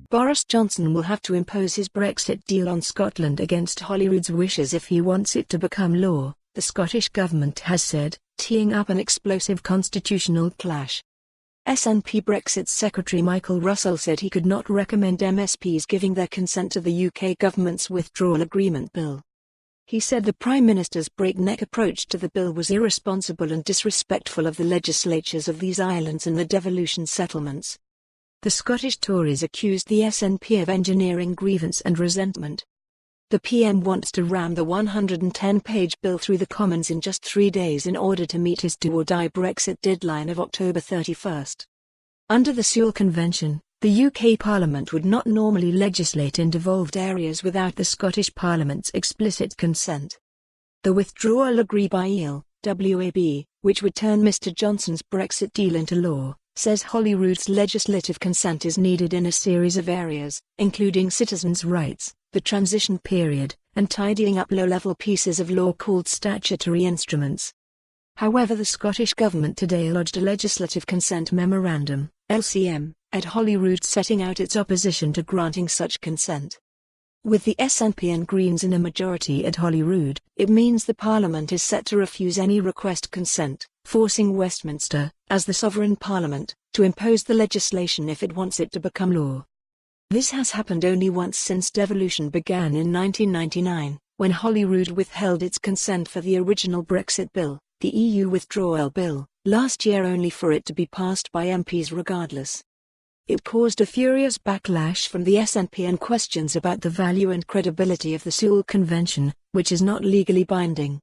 Boris Johnson will have to impose his Brexit deal on Scotland against Holyrood's wishes if he wants it to become law, the Scottish government has said, teeing up an explosive constitutional clash. SNP Brexit Secretary Michael Russell said he could not recommend MSPs giving their consent to the UK government's withdrawal agreement bill. He said the Prime Minister's breakneck approach to the bill was irresponsible and disrespectful of the legislatures of these islands and the devolution settlements. The Scottish Tories accused the SNP of engineering grievance and resentment. The PM wants to ram the 110-page bill through the Commons in just 3 days in order to meet his do-or-die Brexit deadline of October 31. Under the Sewel Convention, the UK Parliament would not normally legislate in devolved areas without the Scottish Parliament's explicit consent. The Withdrawal Agree by EL, WAB, which would turn Mr Johnson's Brexit deal into law, says Holyrood's legislative consent is needed in a series of areas, including citizens' rights, the transition period, and tidying up low-level pieces of law called statutory instruments. However, the Scottish Government today lodged a Legislative Consent Memorandum, LCM, at Holyrood setting out its opposition to granting such consent. With the SNP and Greens in a majority at Holyrood, it means the Parliament is set to refuse any request consent, forcing Westminster, as the sovereign Parliament, to impose the legislation if it wants it to become law. This has happened only once since devolution began in 1999, when Holyrood withheld its consent for the original Brexit bill, the EU Withdrawal Bill, last year only for it to be passed by MPs regardless. It caused a furious backlash from the SNP and questions about the value and credibility of the Sewel Convention, which is not legally binding.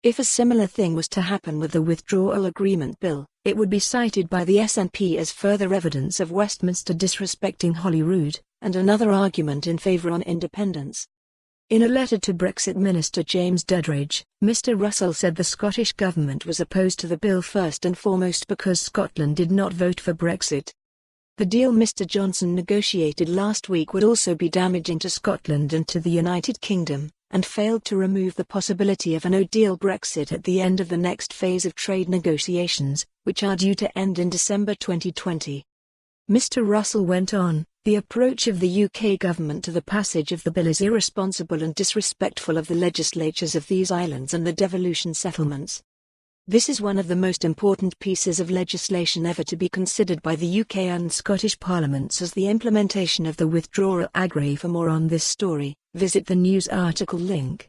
If a similar thing was to happen with the Withdrawal Agreement Bill, it would be cited by the SNP as further evidence of Westminster disrespecting Holyrood, and another argument in favour on independence. In a letter to Brexit Minister James Duddridge, Mr Russell said the Scottish Government was opposed to the bill first and foremost because Scotland did not vote for Brexit. The deal Mr Johnson negotiated last week would also be damaging to Scotland and to the United Kingdom, and failed to remove the possibility of a no-deal Brexit at the end of the next phase of trade negotiations, which are due to end in December 2020. Mr Russell went on, the approach of the UK government to the passage of the bill is irresponsible and disrespectful of the legislatures of these islands and the devolution settlements. This is one of the most important pieces of legislation ever to be considered by the UK and Scottish Parliaments as the implementation of the Withdrawal Agree. For more on this story, visit the news article link.